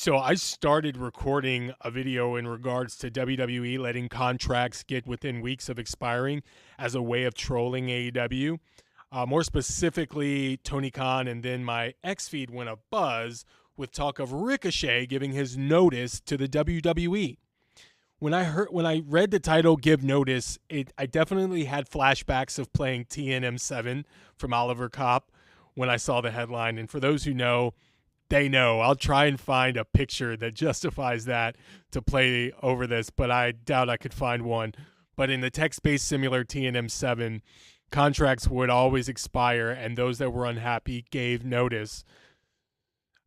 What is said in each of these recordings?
So I started recording a video in regards to WWE letting contracts get within weeks of expiring as a way of trolling AEW. More specifically, Tony Khan, and then my X feed went a buzz with talk of Ricochet giving his notice to the WWE. When I read the title "Give Notice," I definitely had flashbacks of playing TNM7 from Oliver Kopp when I saw the headline. And for those who know, they know. I'll try and find a picture that justifies that to play over this, but I doubt I could find one. But in the text-based similar TNM7, contracts would always expire, and those that were unhappy gave notice.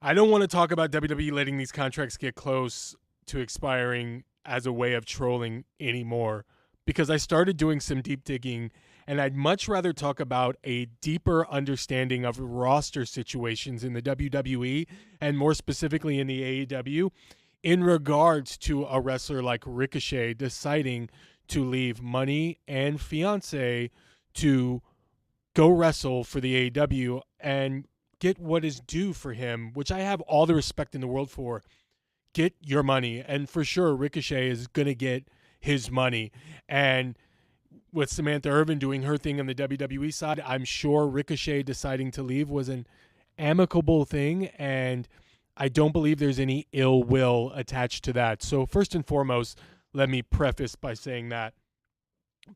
I don't want to talk about WWE letting these contracts get close to expiring as a way of trolling anymore, because I started doing some deep digging, and I'd much rather talk about a deeper understanding of roster situations in the WWE, and more specifically in the AEW, in regards to a wrestler like Ricochet deciding to leave money and fiance to go wrestle for the AEW and get what is due for him, which I have all the respect in the world for. Get your money. And for sure, Ricochet is going to get his money. And with Samantha Irvin doing her thing on the WWE side, I'm sure Ricochet deciding to leave was an amicable thing, and I don't believe there's any ill will attached to that. So first and foremost, let me preface by saying that.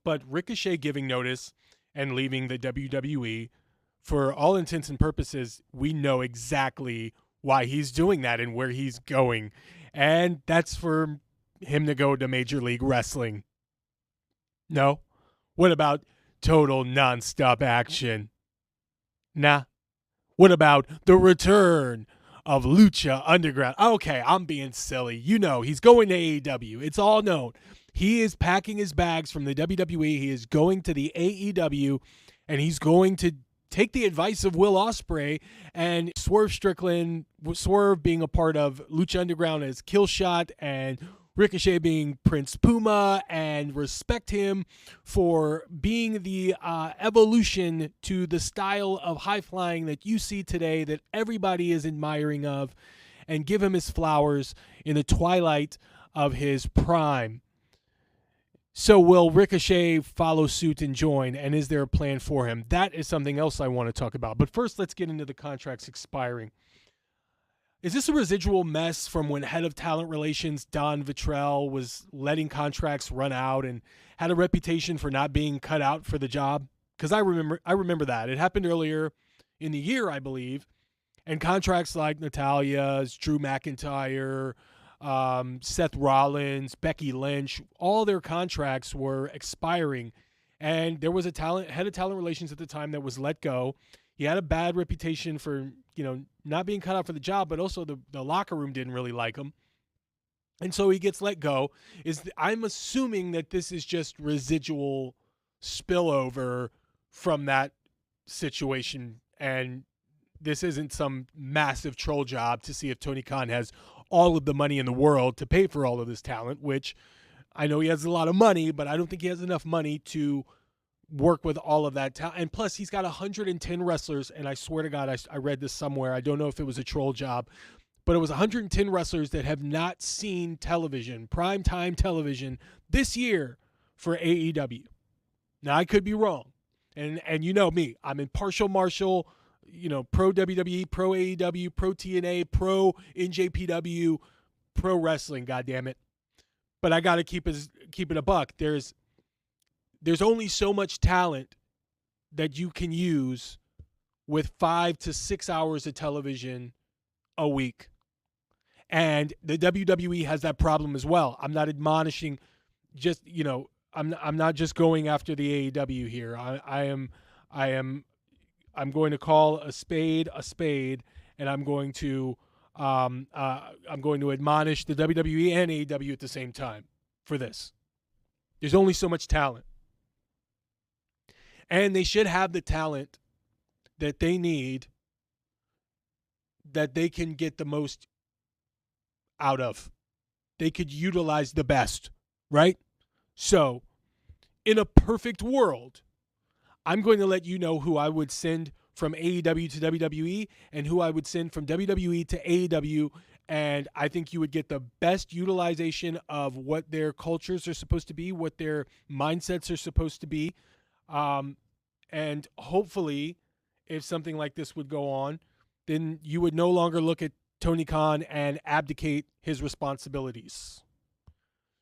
But Ricochet giving notice and leaving the WWE, for all intents and purposes, we know exactly why he's doing that and where he's going. And that's for him to go to Major League Wrestling. No? What about total nonstop action? Nah. What about the return of Lucha Underground? Okay, I'm being silly. You know, he's going to AEW. It's all known. He is packing his bags from the WWE. He is going to the AEW, and he's going to take the advice of Will Ospreay and Swerve Strickland, Swerve being a part of Lucha Underground as Killshot, and Ricochet being Prince Puma, and respect him for being the evolution to the style of high flying that you see today that everybody is admiring of, and give him his flowers in the twilight of his prime. So will Ricochet follow suit and join, and is there a plan for him? That is something else I want to talk about. But first, let's get into the contracts expiring. Is this a residual mess from when head of talent relations Don Vittrell was letting contracts run out and had a reputation for not being cut out for the job? Because I remember that. It happened earlier in the year, I believe, and contracts like Natalia's, Drew McIntyre, Seth Rollins, Becky Lynch, all their contracts were expiring, and there was a head of talent relations at the time that was let go. He had a bad reputation for, not being cut out for the job, but also the locker room didn't really like him. And so he gets let go. I'm assuming that this is just residual spillover from that situation, and this isn't some massive troll job to see if Tony Khan has all of the money in the world to pay for all of this talent, which I know he has a lot of money, but I don't think he has enough money to work with all of that talent. And plus, he's got 110 wrestlers, and I swear to God, I read this somewhere. I don't know if it was a troll job, but it was 110 wrestlers that have not seen television, primetime television, this year for AEW. Now, I could be wrong, and you know me. I'm impartial Marshall, pro WWE, pro AEW, pro TNA, pro NJPW, pro wrestling, goddammit. But I got to keep it a buck. There's only so much talent that you can use with 5 to 6 hours of television a week. And the WWE has that problem as well. I'm not admonishing I'm not just going after the AEW here. I'm going to call a spade, and I'm going to admonish the WWE and AEW at the same time for this. There's only so much talent. And they should have the talent that they need, that they can get the most out of. They could utilize the best, right? So, in a perfect world, I'm going to let you know who I would send from AEW to WWE and who I would send from WWE to AEW And I think you would get the best utilization of what their cultures are supposed to be, what their mindsets are supposed to be. And hopefully, if something like this would go on, then you would no longer look at Tony Khan and abdicate his responsibilities.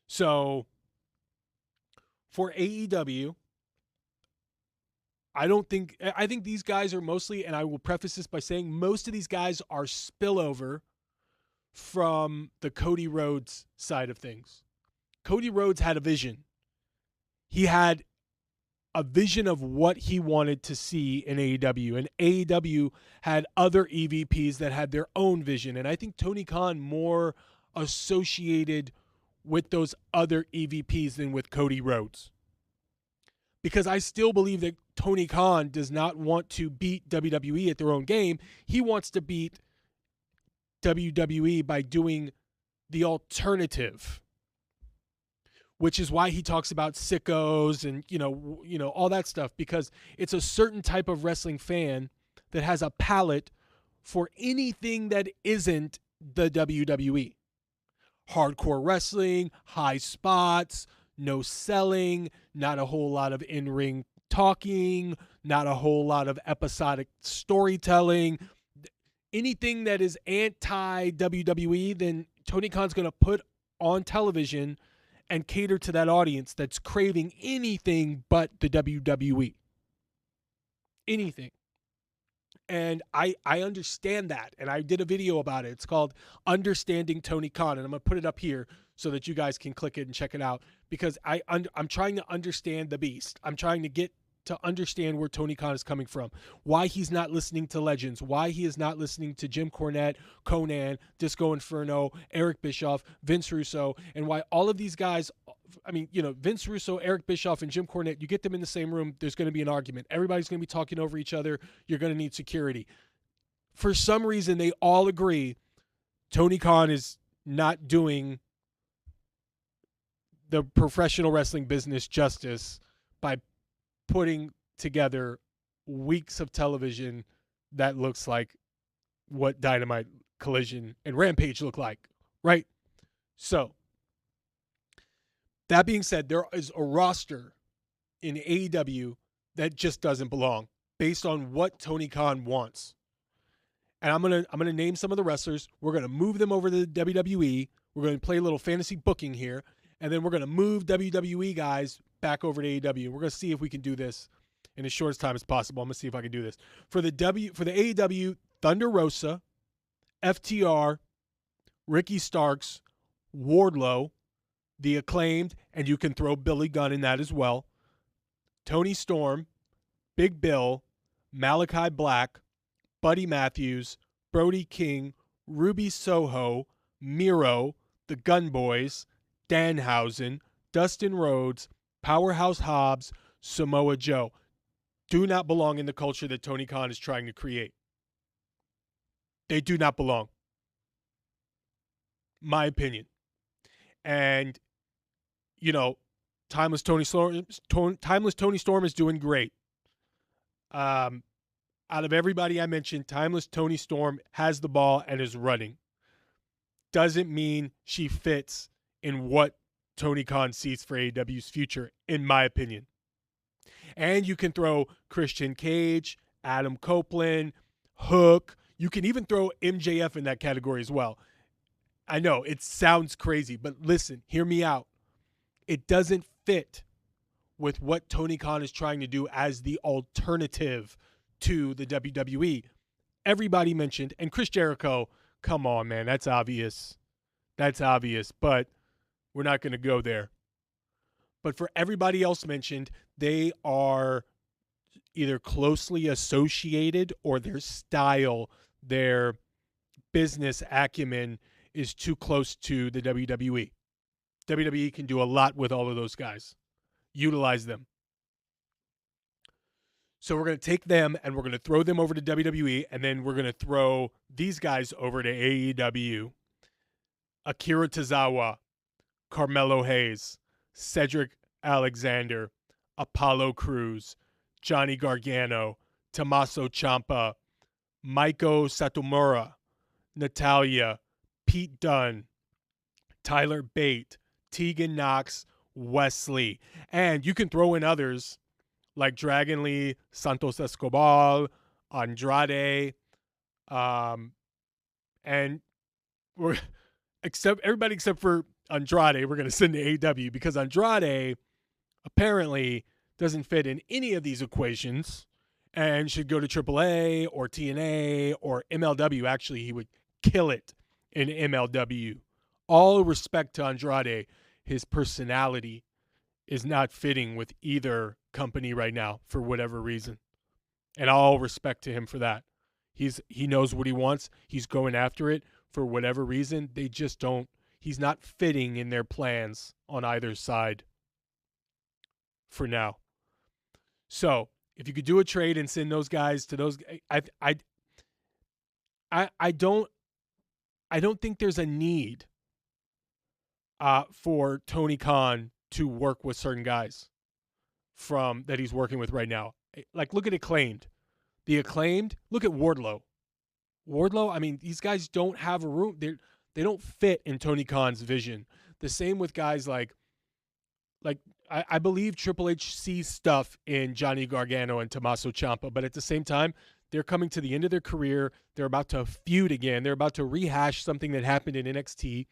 So for AEW, I think these guys are mostly, and I will preface this by saying most of these guys are spillover from the Cody Rhodes side of things. Cody Rhodes had a vision. He had a vision of what he wanted to see in AEW, and AEW had other EVPs that had their own vision, and I think Tony Khan more associated with those other EVPs than with Cody Rhodes. Because I still believe that Tony Khan does not want to beat WWE at their own game. He wants to beat WWE by doing the alternative, which is why he talks about sickos and you know all that stuff, because it's a certain type of wrestling fan that has a palate for anything that isn't the WWE. Hardcore wrestling, high spots, no selling, not a whole lot of in-ring talking, not a whole lot of episodic storytelling. Anything that is anti-WWE, then Tony Khan's going to put on television and cater to that audience that's craving anything but the WWE. Anything. And I understand that. And I did a video about it. It's called Understanding Tony Khan. And I'm going to put it up here so that you guys can click it and check it out. Because I'm trying to understand the beast. I'm trying to get to understand where Tony Khan is coming from. Why he's not listening to legends. Why he is not listening to Jim Cornette, Conan, Disco Inferno, Eric Bischoff, Vince Russo. And why all of these guys, I mean, you know, Vince Russo, Eric Bischoff, and Jim Cornette, you get them in the same room, there's going to be an argument. Everybody's going to be talking over each other. You're going to need security. For some reason, they all agree Tony Khan is not doing the professional wrestling business justice by putting together weeks of television that looks like what Dynamite, Collision, and Rampage look like, right? So, that being said, there is a roster in AEW that just doesn't belong based on what Tony Khan wants. And I'm gonna name some of the wrestlers. We're gonna move them over to the WWE. We're gonna play a little fantasy booking here, and then we're gonna move WWE guys back over to AEW. We're gonna see if we can do this in as short as time as possible. I'm gonna see if I can do this for the AEW. Thunder Rosa, FTR, Ricky Starks, Wardlow, The Acclaimed, and you can throw Billy Gunn in that as well. Tony Storm, Big Bill, Malachi Black, Buddy Matthews, Brody King, Ruby Soho, Miro, the Gun Boys, Danhausen, Dustin Rhodes, Powerhouse Hobbs, Samoa Joe. Do not belong in the culture that Tony Khan is trying to create. They do not belong. My opinion. And, you know, Timeless Tony Storm is doing great. Out of everybody I mentioned, Timeless Tony Storm has the ball and is running. Doesn't mean she fits in what Tony Khan sees for AEW's future, in my opinion. And you can throw Christian Cage, Adam Copeland, Hook. You can even throw MJF in that category as well. I know, it sounds crazy, but listen, hear me out. It doesn't fit with what Tony Khan is trying to do as the alternative to the WWE. Everybody mentioned, and Chris Jericho, come on, man, that's obvious. That's obvious, but we're not going to go there. But for everybody else mentioned, they are either closely associated or their style, their business acumen is too close to the WWE. WWE can do a lot with all of those guys. Utilize them. So we're going to take them and we're going to throw them over to WWE, and then we're going to throw these guys over to AEW. Akira Tozawa, Carmelo Hayes, Cedric Alexander, Apollo Crews, Johnny Gargano, Tommaso Ciampa, Maiko Satomura, Natalia, Pete Dunne, Tyler Bate, Tegan Knox, Wesley. And you can throw in others like Dragon Lee, Santos Escobar, Andrade, and we're everybody except for Andrade, we're going to send to AEW because Andrade apparently doesn't fit in any of these equations and should go to AAA or TNA or MLW. Actually, he would kill it in MLW. All respect to Andrade, his personality is not fitting with either company right now for whatever reason. And all respect to him for that. He knows what he wants. He's going after it for whatever reason. They just don't. He's not fitting in their plans on either side for now. So if you could do a trade and send those guys to those, I don't think there's a need for Tony Khan to work with certain guys from that he's working with right now. Like, look at Acclaimed. The Acclaimed, look at Wardlow. I mean, these guys don't have a room. They don't fit in Tony Khan's vision. The same with guys like I believe Triple H sees stuff in Johnny Gargano and Tommaso Ciampa, but at the same time, they're coming to the end of their career. They're about to feud again. They're about to rehash something that happened in NXT.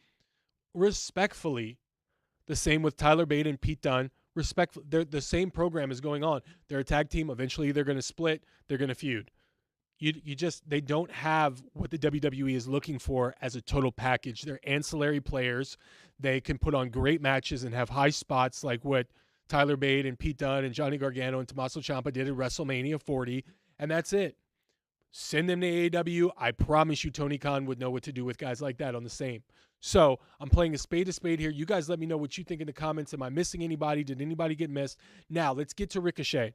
Respectfully, the same with Tyler Bate and Pete Dunne. The same program is going on. They're a tag team. Eventually, they're going to split. They're going to feud. They don't have what the WWE is looking for as a total package. They're ancillary players. They can put on great matches and have high spots like what Tyler Bate and Pete Dunne and Johnny Gargano and Tommaso Ciampa did at WrestleMania 40, and that's it. Send them to AEW. I promise you Tony Khan would know what to do with guys like that on the same. So I'm playing a spade here. You guys let me know what you think in the comments. Am I missing anybody? Did anybody get missed? Now, let's get to Ricochet.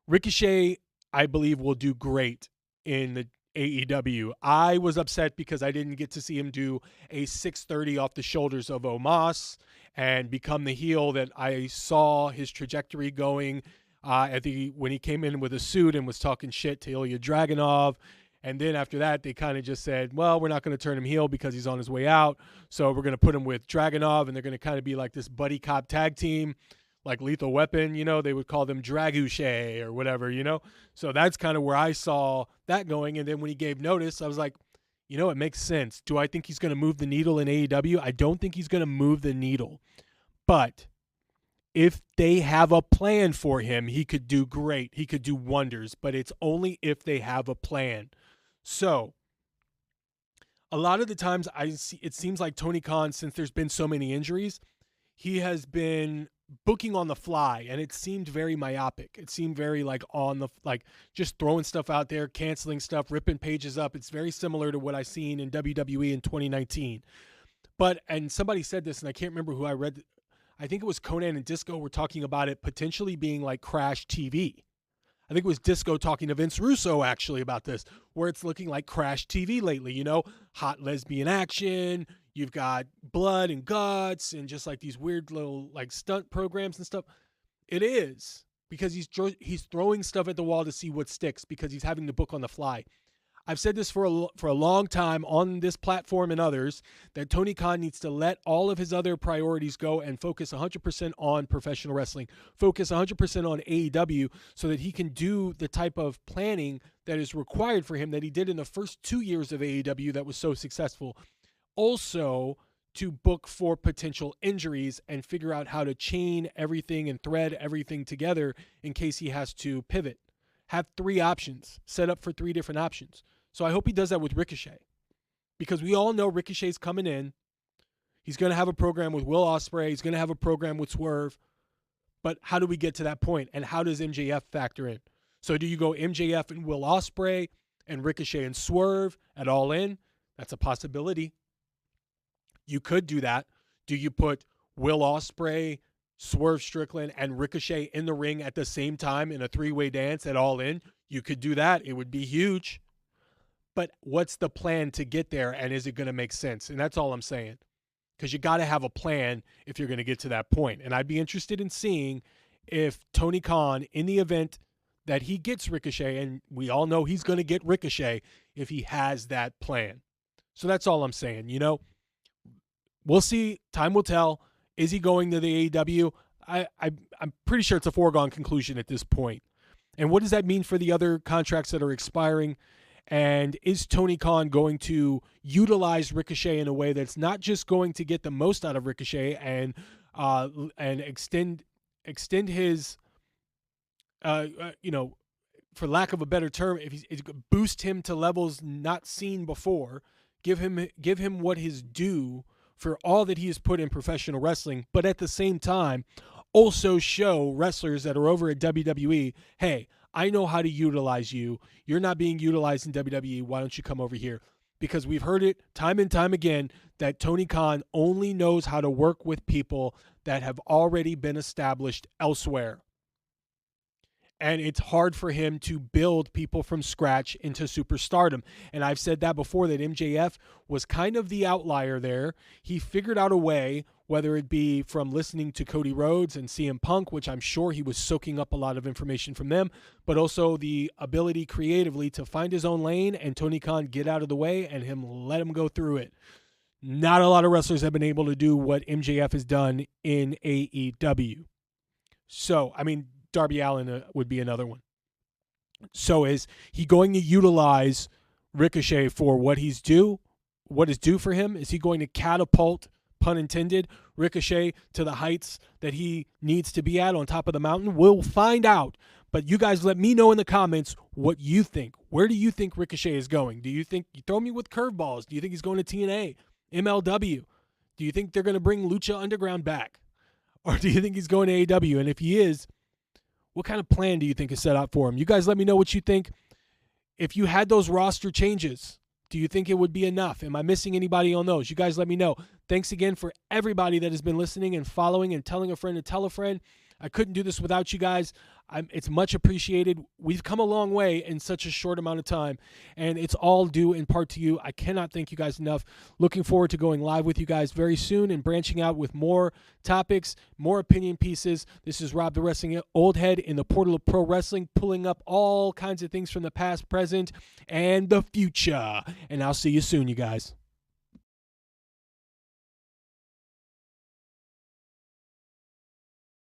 Ricochet, I believe, will do great in the AEW. I was upset because I didn't get to see him do a 630 off the shoulders of Omos and become the heel that I saw his trajectory going when he came in with a suit and was talking shit to Ilya Dragunov. And then after that, they kind of just said, well, we're not going to turn him heel because he's on his way out. So we're going to put him with Dragunov, and they're going to kind of be like this buddy cop tag team, like Lethal Weapon. They would call them Draguche or whatever, So that's kind of where I saw that going. And then when he gave notice, I was like, it makes sense. Do I think he's going to move the needle in AEW? I don't think he's going to move the needle. But if they have a plan for him, he could do great. He could do wonders, but it's only if they have a plan. So a lot of the times it seems like Tony Khan, since there's been so many injuries, he has been booking on the fly, and it seemed very myopic. It seemed very just throwing stuff out there, canceling stuff, ripping pages up. It's very similar to what I seen in WWE in 2019. And somebody said this, and I can't remember who I read. I think it was Conan and Disco were talking about it potentially being like Crash TV. I think it was Disco talking to Vince Russo actually about this, where it's looking like Crash TV lately, hot lesbian action. You've got blood and guts and just like these weird little like stunt programs and stuff. It is because he's throwing stuff at the wall to see what sticks because he's having to book on the fly. I've said this for a long time on this platform and others, that Tony Khan needs to let all of his other priorities go and focus 100% on professional wrestling, focus 100% on AEW so that he can do the type of planning that is required for him that he did in the first 2 years of AEW that was so successful. Also, to book for potential injuries and figure out how to chain everything and thread everything together in case he has to pivot. Have 3 options, set up for 3 different options. So I hope he does that with Ricochet, because we all know Ricochet's coming in. He's going to have a program with Will Ospreay. He's going to have a program with Swerve. But how do we get to that point? And how does MJF factor in? So do you go MJF and Will Ospreay and Ricochet and Swerve at All In? That's a possibility. You could do that. Do you put Will Ospreay, Swerve Strickland, and Ricochet in the ring at the same time in a 3-way dance at All In? You could do that. It would be huge. But what's the plan to get there, and is it going to make sense? And that's all I'm saying, because you got to have a plan if you're going to get to that point. And I'd be interested in seeing if Tony Khan, in the event that he gets Ricochet, and we all know he's going to get Ricochet, if he has that plan. So that's all I'm saying. We'll see. Time will tell. Is he going to the AEW? I'm pretty sure it's a foregone conclusion at this point. And what does that mean for the other contracts that are expiring? And is Tony Khan going to utilize Ricochet in a way that's not just going to get the most out of Ricochet and extend his for lack of a better term, if he's boost him to levels not seen before, give him what his due for all that he has put in professional wrestling, but at the same time also show wrestlers that are over at WWE, hey, I know how to utilize you. You're not being utilized in WWE. Why don't you come over here? Because we've heard it time and time again that Tony Khan only knows how to work with people that have already been established elsewhere. And it's hard for him to build people from scratch into superstardom. And I've said that before, that MJF was kind of the outlier there. He figured out a way, whether it be from listening to Cody Rhodes and CM Punk, which I'm sure he was soaking up a lot of information from them, but also the ability creatively to find his own lane and Tony Khan get out of the way and let him go through it. Not a lot of wrestlers have been able to do what MJF has done in AEW. So, Darby Allin would be another one. So is he going to utilize Ricochet for what is due for him? Is he going to catapult, pun intended, Ricochet to the heights that he needs to be at on top of the mountain? We'll find out. But you guys let me know in the comments what you think. Where do you think Ricochet is going? Do you think, you throw me with curveballs, do you think he's going to TNA, MLW? Do you think they're going to bring Lucha Underground back? Or do you think he's going to AEW? And if he is, what kind of plan do you think is set out for him? You guys let me know what you think. If you had those roster changes, do you think it would be enough? Am I missing anybody on those? You guys let me know. Thanks again for everybody that has been listening and following and telling a friend to tell a friend. I couldn't do this without you guys. It's much appreciated. We've come a long way in such a short amount of time, and it's all due in part to you. I cannot thank you guys enough. Looking forward to going live with you guys very soon and branching out with more topics, more opinion pieces. This is Rob the Wrestling Old Head in the portal of pro wrestling, pulling up all kinds of things from the past, present, and the future. And I'll see you soon, you guys.